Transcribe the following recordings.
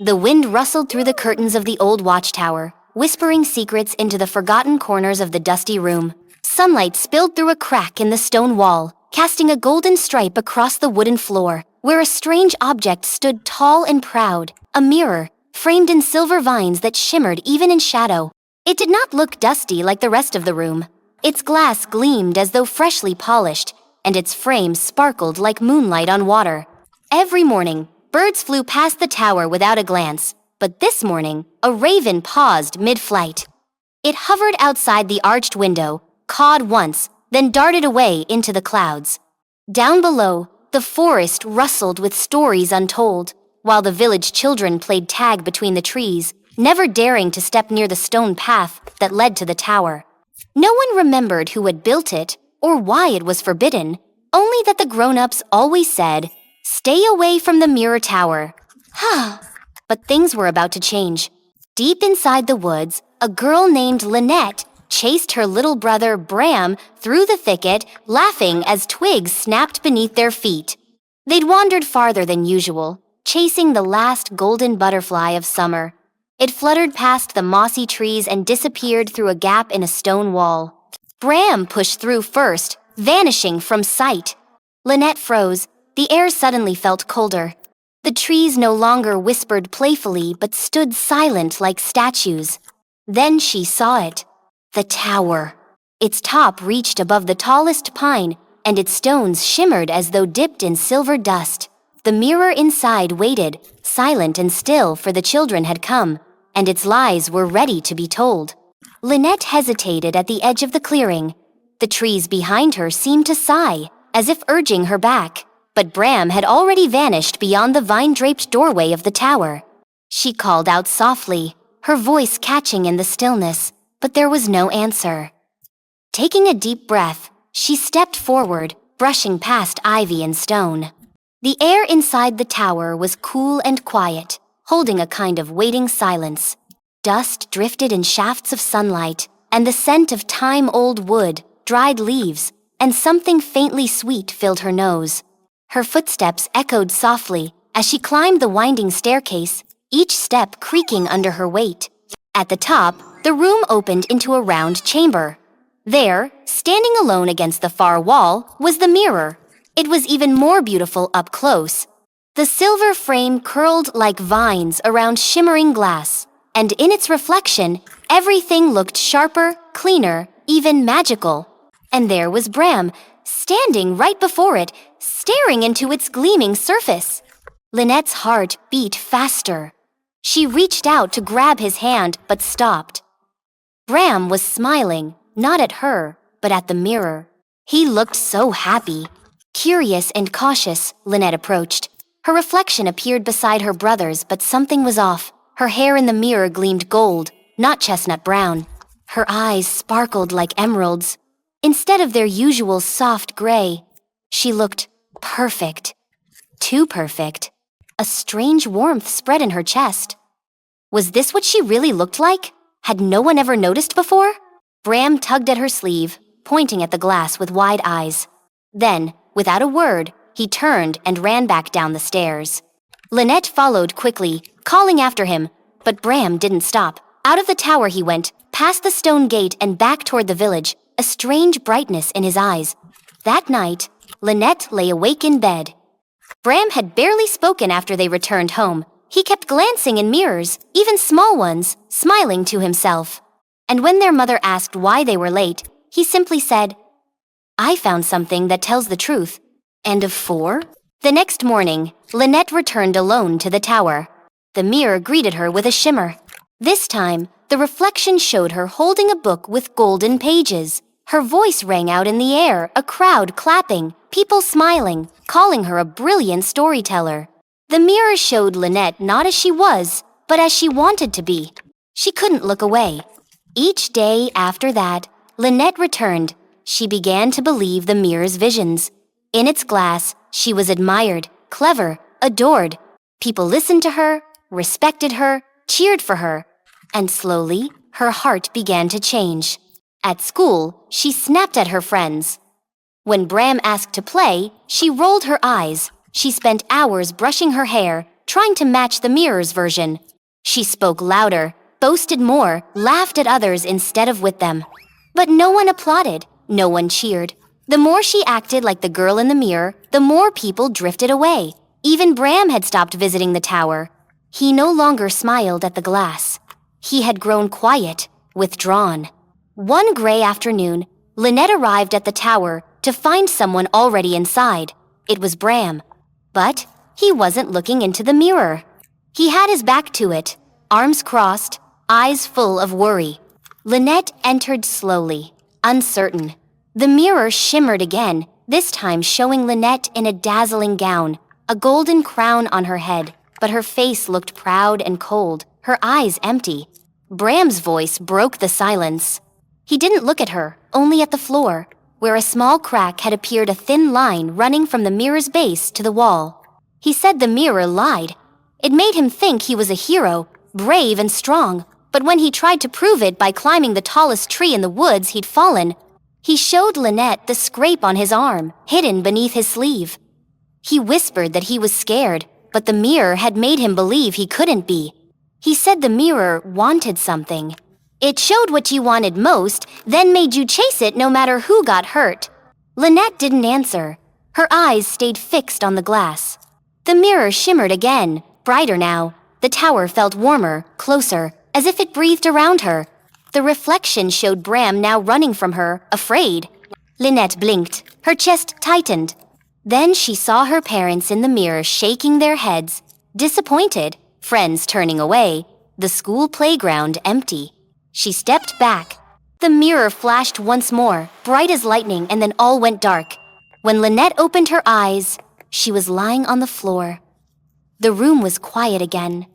The wind rustled through the curtains of the old watchtower, whispering secrets into the forgotten corners of the dusty room. Sunlight spilled through a crack in the stone wall, casting a golden stripe across the wooden floor, where a strange object stood tall and proud, a mirror, framed in silver vines that shimmered even in shadow. It did not look dusty like the rest of the room. Its glass gleamed as though freshly polished, and its frame sparkled like moonlight on water. Every morning, birds flew past the tower without a glance, but this morning, a raven paused mid-flight. It hovered outside the arched window, cawed once, then darted away into the clouds. Down below, the forest rustled with stories untold, while the village children played tag between the trees, never daring to step near the stone path that led to the tower. No one remembered who had built it or why it was forbidden, only that the grown-ups always said, "Stay away from the mirror tower." But things were about to change. Deep inside the woods, a girl named Lynette chased her little brother Bram through the thicket, laughing as twigs snapped beneath their feet. They'd wandered farther than usual, chasing the last golden butterfly of summer. It fluttered past the mossy trees and disappeared through a gap in a stone wall. Bram pushed through first, vanishing from sight. Lynette froze. The air suddenly felt colder. The trees no longer whispered playfully but stood silent like statues. Then she saw it. The tower. Its top reached above the tallest pine, and its stones shimmered as though dipped in silver dust. The mirror inside waited, silent and still, for the children had come, and its lies were ready to be told. Lynette hesitated at the edge of the clearing. The trees behind her seemed to sigh, as if urging her back, but Bram had already vanished beyond the vine-draped doorway of the tower. She called out softly, her voice catching in the stillness, but there was no answer. Taking a deep breath, she stepped forward, brushing past ivy and stone. The air inside the tower was cool and quiet, holding a kind of waiting silence. Dust drifted in shafts of sunlight, and the scent of time-old wood, dried leaves, and something faintly sweet filled her nose. Her footsteps echoed softly as she climbed the winding staircase, each step creaking under her weight. At the top, the room opened into a round chamber. There, standing alone against the far wall, was the mirror. It was even more beautiful up close. The silver frame curled like vines around shimmering glass, and in its reflection, everything looked sharper, cleaner, even magical. And there was Bram, standing right before it, staring into its gleaming surface. Lynette's heart beat faster. She reached out to grab his hand, but stopped. Bram was smiling, not at her, but at the mirror. He looked so happy. Curious and cautious, Lynette approached. Her reflection appeared beside her brother's, but something was off. Her hair in the mirror gleamed gold, not chestnut brown. Her eyes sparkled like emeralds, instead of their usual soft gray. She looked perfect. Too perfect. A strange warmth spread in her chest. Was this what she really looked like? Had no one ever noticed before? Bram tugged at her sleeve, pointing at the glass with wide eyes. Then, without a word, he turned and ran back down the stairs. Lynette followed quickly, calling after him, but Bram didn't stop. Out of the tower he went, past the stone gate and back toward the village, a strange brightness in his eyes. That night, Lynette lay awake in bed. Bram had barely spoken after they returned home. He kept glancing in mirrors, even small ones, smiling to himself. And when their mother asked why they were late, he simply said, "I found something that tells the truth." End of 4. The next morning, Lynette returned alone to the tower. The mirror greeted her with a shimmer. This time, the reflection showed her holding a book with golden pages. Her voice rang out in the air, a crowd clapping, people smiling, calling her a brilliant storyteller. The mirror showed Lynette not as she was, but as she wanted to be. She couldn't look away. Each day after that, Lynette returned. She began to believe the mirror's visions. In its glass, she was admired, clever, adored. People listened to her, respected her, cheered for her, and slowly, her heart began to change. At school, she snapped at her friends. When Bram asked to play, she rolled her eyes. She spent hours brushing her hair, trying to match the mirror's version. She spoke louder, boasted more, laughed at others instead of with them. But no one applauded, no one cheered. The more she acted like the girl in the mirror, the more people drifted away. Even Bram had stopped visiting the tower. He no longer smiled at the glass. He had grown quiet, withdrawn. One gray afternoon, Lynette arrived at the tower to find someone already inside. It was Bram. But he wasn't looking into the mirror. He had his back to it, arms crossed, eyes full of worry. Lynette entered slowly, uncertain. The mirror shimmered again, this time showing Lynette in a dazzling gown, a golden crown on her head, but her face looked proud and cold, her eyes empty. Bram's voice broke the silence. He didn't look at her, only at the floor, where a small crack had appeared, a thin line running from the mirror's base to the wall. He said the mirror lied. It made him think he was a hero, brave and strong, but when he tried to prove it by climbing the tallest tree in the woods, he'd fallen. He showed Lynette the scrape on his arm, hidden beneath his sleeve. He whispered that he was scared, but the mirror had made him believe he couldn't be. He said the mirror wanted something. It showed what you wanted most, then made you chase it no matter who got hurt. Lynette didn't answer. Her eyes stayed fixed on the glass. The mirror shimmered again, brighter now. The tower felt warmer, closer, as if it breathed around her. The reflection showed Bram now running from her, afraid. Lynette blinked, her chest tightened. Then she saw her parents in the mirror shaking their heads, disappointed, friends turning away, the school playground empty. She stepped back. The mirror flashed once more, bright as lightning, and then all went dark. When Lynette opened her eyes, she was lying on the floor. The room was quiet again.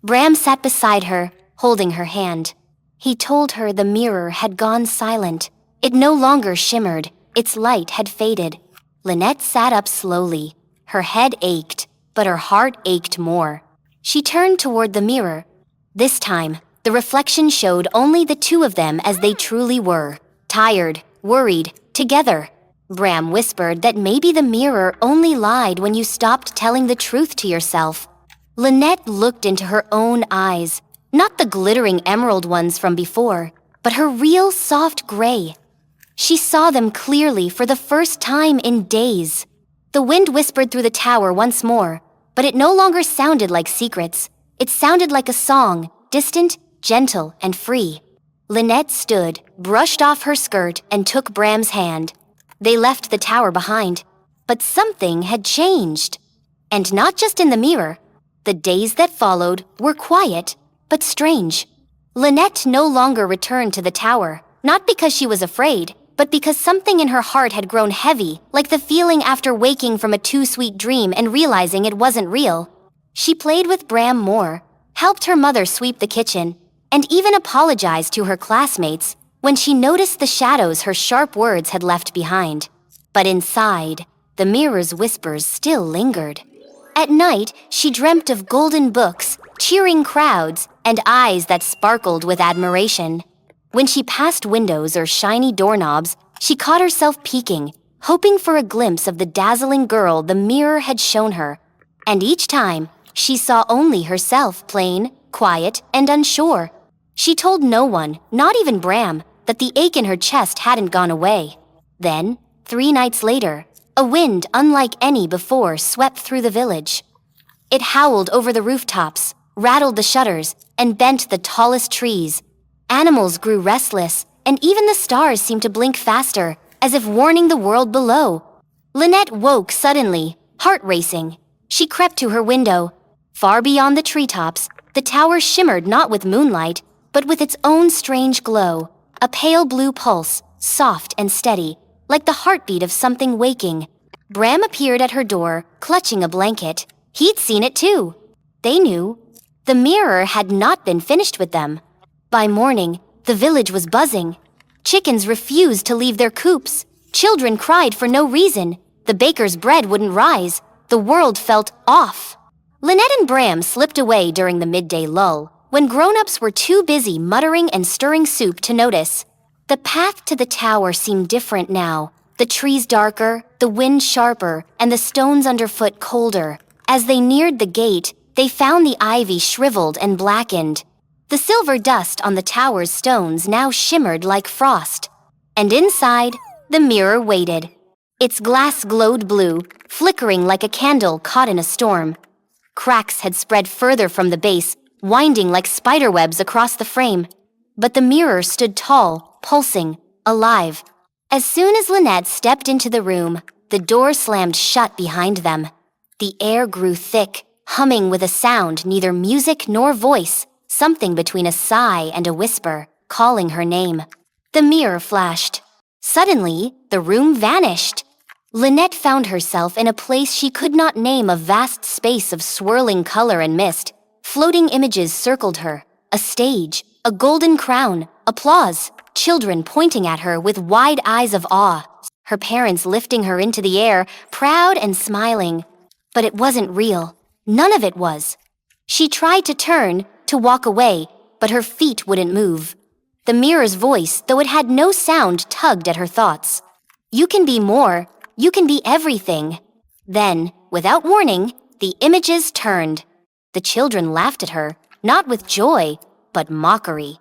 Bram sat beside her, holding her hand. He told her the mirror had gone silent. It no longer shimmered. Its light had faded. Lynette sat up slowly. Her head ached, but her heart ached more. She turned toward the mirror. This time, the reflection showed only the two of them as they truly were. Tired, worried, together. Bram whispered that maybe the mirror only lied when you stopped telling the truth to yourself. Lynette looked into her own eyes, not the glittering emerald ones from before, but her real soft gray. She saw them clearly for the first time in days. The wind whispered through the tower once more, but it no longer sounded like secrets. It sounded like a song, distant, gentle, and free. Lynette stood, brushed off her skirt, and took Bram's hand. They left the tower behind, but something had changed. And not just in the mirror. The days that followed were quiet, but strange. Lynette no longer returned to the tower, not because she was afraid, but because something in her heart had grown heavy, like the feeling after waking from a too sweet dream and realizing it wasn't real. She played with Bram more, helped her mother sweep the kitchen, and even apologized to her classmates when she noticed the shadows her sharp words had left behind. But inside, the mirror's whispers still lingered. At night, she dreamt of golden books, cheering crowds, and eyes that sparkled with admiration. When she passed windows or shiny doorknobs, she caught herself peeking, hoping for a glimpse of the dazzling girl the mirror had shown her. And each time, she saw only herself, plain, quiet, and unsure. She told no one, not even Bram, that the ache in her chest hadn't gone away. Then, 3 nights later, a wind unlike any before swept through the village. It howled over the rooftops, rattled the shutters, and bent the tallest trees. Animals grew restless, and even the stars seemed to blink faster, as if warning the world below. Lynette woke suddenly, heart racing. She crept to her window. Far beyond the treetops, the tower shimmered not with moonlight, but with its own strange glow, a pale blue pulse, soft and steady, like the heartbeat of something waking. Bram appeared at her door, clutching a blanket. He'd seen it too. They knew. The mirror had not been finished with them. By morning, the village was buzzing. Chickens refused to leave their coops. Children cried for no reason. The baker's bread wouldn't rise. The world felt off. Lynette and Bram slipped away during the midday lull, when grown-ups were too busy muttering and stirring soup to notice. The path to the tower seemed different now, the trees darker, the wind sharper, and the stones underfoot colder. As they neared the gate, they found the ivy shriveled and blackened. The silver dust on the tower's stones now shimmered like frost. And inside, the mirror waited. Its glass glowed blue, flickering like a candle caught in a storm. Cracks had spread further from the base, winding like spiderwebs across the frame. But the mirror stood tall, pulsing, alive. As soon as Lynette stepped into the room, the door slammed shut behind them. The air grew thick, humming with a sound neither music nor voice, something between a sigh and a whisper, calling her name. The mirror flashed. Suddenly, the room vanished. Lynette found herself in a place she could not name, a vast space of swirling color and mist. Floating images circled her. A stage, a golden crown, applause, children pointing at her with wide eyes of awe. Her parents lifting her into the air, proud and smiling. But it wasn't real. None of it was. She tried to turn, to walk away, but her feet wouldn't move. The mirror's voice, though it had no sound, tugged at her thoughts. You can be more. You can be everything. Then, without warning, the images turned. The children laughed at her, not with joy, but mockery.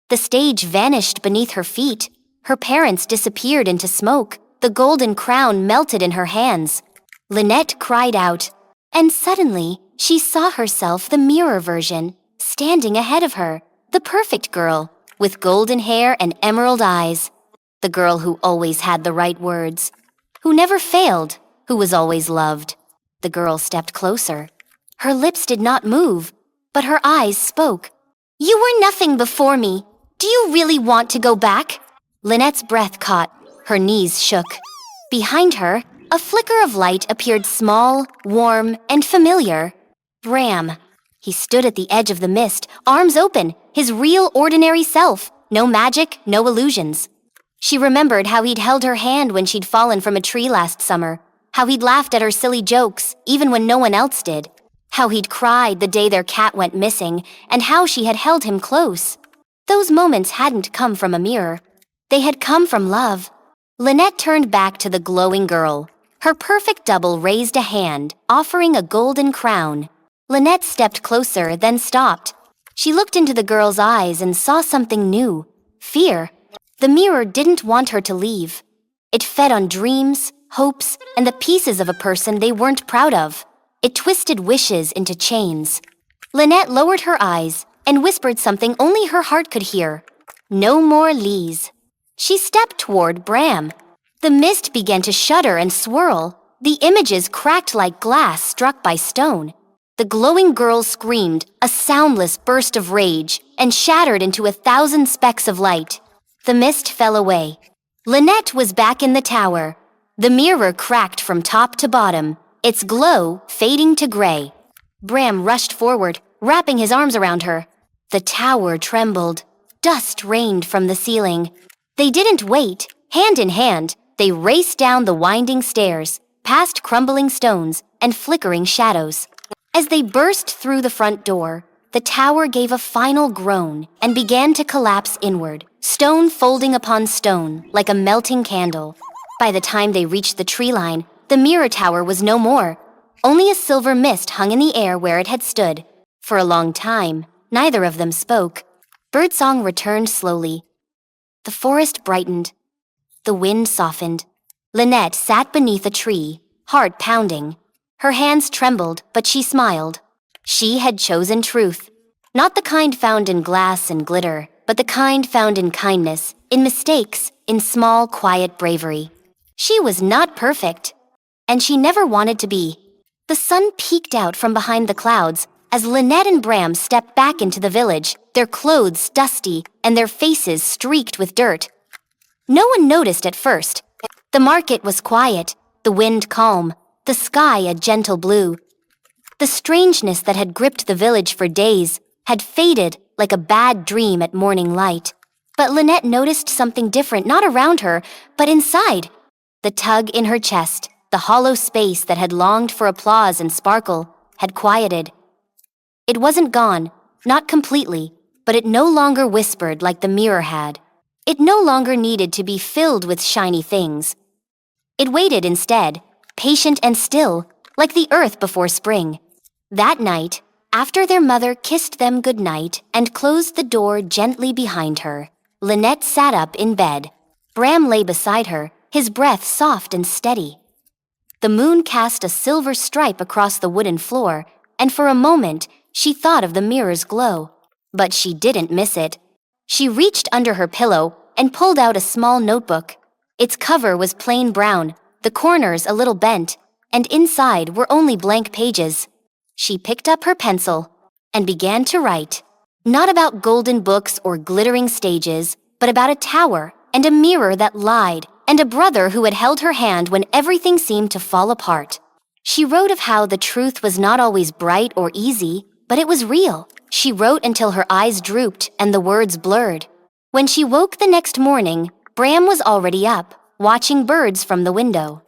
The stage vanished beneath her feet. Her parents disappeared into smoke. The golden crown melted in her hands. Lynette cried out, and suddenly she saw herself, the mirror version, standing ahead of her, the perfect girl, with golden hair and emerald eyes. The girl who always had the right words, who never failed, who was always loved. The girl stepped closer. Her lips did not move, but her eyes spoke. You were nothing before me. Do you really want to go back? Lynette's breath caught. Her knees shook. Behind her, a flicker of light appeared, small, warm, and familiar. Bram. He stood at the edge of the mist, arms open, his real, ordinary self. No magic, no illusions. She remembered how he'd held her hand when she'd fallen from a tree last summer, how he'd laughed at her silly jokes, even when no one else did, how he'd cried the day their cat went missing, and how she had held him close. Those moments hadn't come from a mirror. They had come from love. Lynette turned back to the glowing girl. Her perfect double raised a hand, offering a golden crown. Lynette stepped closer, then stopped. She looked into the girl's eyes and saw something new. Fear. The mirror didn't want her to leave. It fed on dreams, hopes, and the pieces of a person they weren't proud of. It twisted wishes into chains. Lynette lowered her eyes and whispered something only her heart could hear. No more Lees. She stepped toward Bram. The mist began to shudder and swirl. The images cracked like glass struck by stone. The glowing girl screamed, a soundless burst of rage, and shattered into 1,000 specks of light. The mist fell away. Lynette was back in the tower. The mirror cracked from top to bottom, its glow fading to gray. Bram rushed forward, wrapping his arms around her. The tower trembled. Dust rained from the ceiling. They didn't wait. Hand in hand, they raced down the winding stairs, past crumbling stones and flickering shadows. As they burst through the front door, the tower gave a final groan and began to collapse inward, stone folding upon stone like a melting candle. By the time they reached the tree line, the mirror tower was no more. Only a silver mist hung in the air where it had stood. For a long time, neither of them spoke. Birdsong returned slowly. The forest brightened. The wind softened. Lynette sat beneath a tree, heart pounding. Her hands trembled, but she smiled. She had chosen truth. Not the kind found in glass and glitter, but the kind found in kindness, in mistakes, in small, quiet bravery. She was not perfect, and she never wanted to be. The sun peeked out from behind the clouds as Lynette and Bram stepped back into the village, their clothes dusty and their faces streaked with dirt. No one noticed at first. The market was quiet, the wind calm, the sky a gentle blue. The strangeness that had gripped the village for days had faded like a bad dream at morning light. But Lynette noticed something different, not around her, but inside. The tug in her chest, the hollow space that had longed for applause and sparkle, had quieted. It wasn't gone, not completely, but it no longer whispered like the mirror had. It no longer needed to be filled with shiny things. It waited instead, patient and still, like the earth before spring. That night, after their mother kissed them goodnight and closed the door gently behind her, Lynette sat up in bed. Bram lay beside her, his breath soft and steady. The moon cast a silver stripe across the wooden floor, and for a moment, she thought of the mirror's glow. But she didn't miss it. She reached under her pillow and pulled out a small notebook. Its cover was plain brown, the corners a little bent, and inside were only blank pages. She picked up her pencil and began to write. Not about golden books or glittering stages, but about a tower and a mirror that lied, and a brother who had held her hand when everything seemed to fall apart. She wrote of how the truth was not always bright or easy, but it was real. She wrote until her eyes drooped and the words blurred. When she woke the next morning, Bram was already up, watching birds from the window.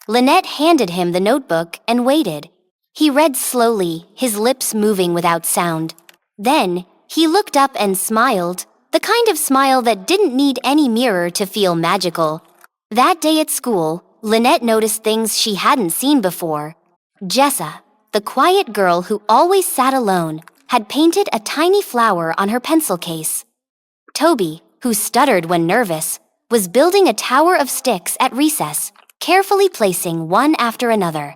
Lynette handed him the notebook and waited. He read slowly, his lips moving without sound. Then, he looked up and smiled, the kind of smile that didn't need any mirror to feel magical. That day at school, Lynette noticed things she hadn't seen before. Jessa, the quiet girl who always sat alone, had painted a tiny flower on her pencil case. Toby, who stuttered when nervous, was building a tower of sticks at recess, carefully placing one after another.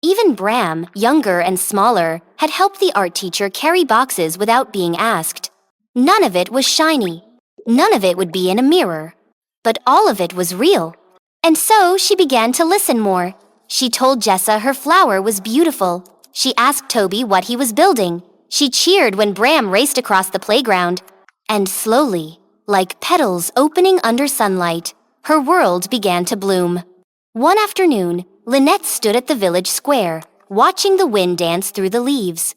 Even Bram, younger and smaller, had helped the art teacher carry boxes without being asked. None of it was shiny. None of it would be in a mirror. But all of it was real. And so she began to listen more. She told Jessa her flower was beautiful. She asked Toby what he was building. She cheered when Bram raced across the playground. And slowly, like petals opening under sunlight, her world began to bloom. One afternoon, Lynette stood at the village square, watching the wind dance through the leaves.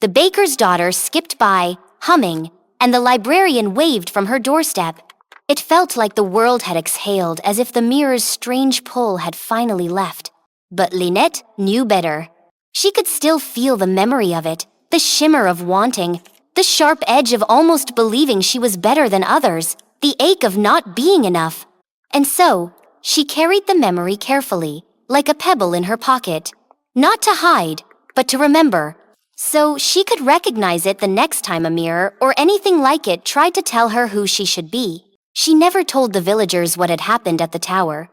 The baker's daughter skipped by, humming, and the librarian waved from her doorstep. It felt like the world had exhaled, as if the mirror's strange pull had finally left. But Lynette knew better. She could still feel the memory of it, the shimmer of wanting, the sharp edge of almost believing she was better than others, the ache of not being enough. And so, she carried the memory carefully, like a pebble in her pocket. Not to hide, but to remember. So she could recognize it the next time a mirror or anything like it tried to tell her who she should be. She never told the villagers what had happened at the tower.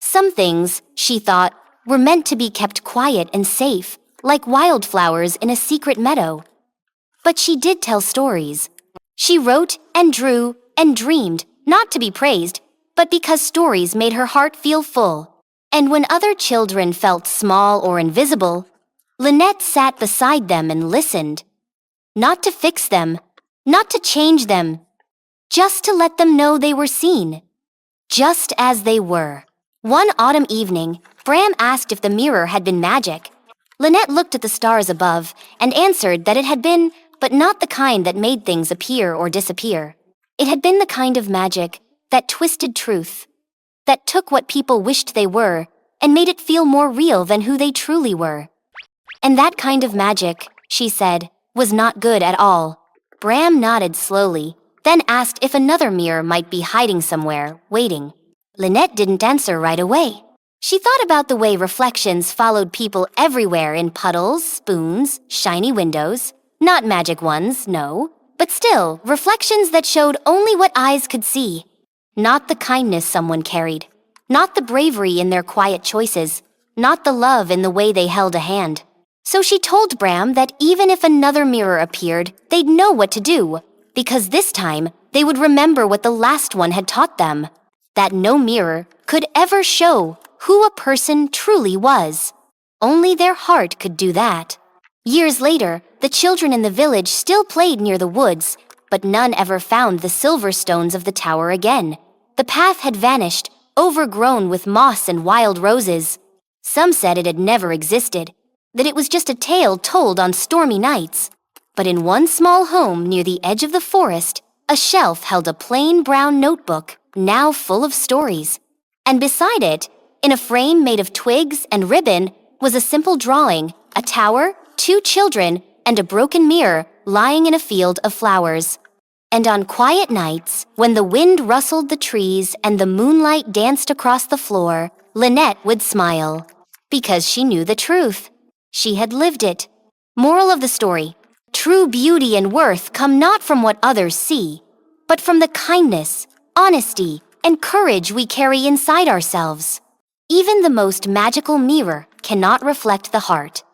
Some things, she thought, were meant to be kept quiet and safe, like wildflowers in a secret meadow. But she did tell stories. She wrote and drew and dreamed, not to be praised, but because stories made her heart feel full. And when other children felt small or invisible, Lynette sat beside them and listened. Not to fix them, not to change them, just to let them know they were seen, just as they were. One autumn evening, Bram asked if the mirror had been magic. Lynette looked at the stars above and answered that it had been, but not the kind that made things appear or disappear. It had been the kind of magic that twisted truth, that took what people wished they were and made it feel more real than who they truly were. And that kind of magic, she said, was not good at all. Bram nodded slowly, then asked if another mirror might be hiding somewhere, waiting. Lynette didn't answer right away. She thought about the way reflections followed people everywhere in puddles, spoons, shiny windows. Not magic ones, no, but still, reflections that showed only what eyes could see. Not the kindness someone carried, not the bravery in their quiet choices, not the love in the way they held a hand. So she told Bram that even if another mirror appeared, they'd know what to do, because this time they would remember what the last one had taught them, that no mirror could ever show who a person truly was. Only their heart could do that. Years later, the children in the village still played near the woods, but none ever found the silver stones of the tower again. The path had vanished, overgrown with moss and wild roses. Some said it had never existed, that it was just a tale told on stormy nights. But in one small home near the edge of the forest, a shelf held a plain brown notebook, now full of stories. And beside it, in a frame made of twigs and ribbon, was a simple drawing, a tower, 2 children, and a broken mirror lying in a field of flowers. And on quiet nights, when the wind rustled the trees and the moonlight danced across the floor, Lynette would smile. Because she knew the truth. She had lived it. Moral of the story: true beauty and worth come not from what others see, but from the kindness, honesty, and courage we carry inside ourselves. Even the most magical mirror cannot reflect the heart.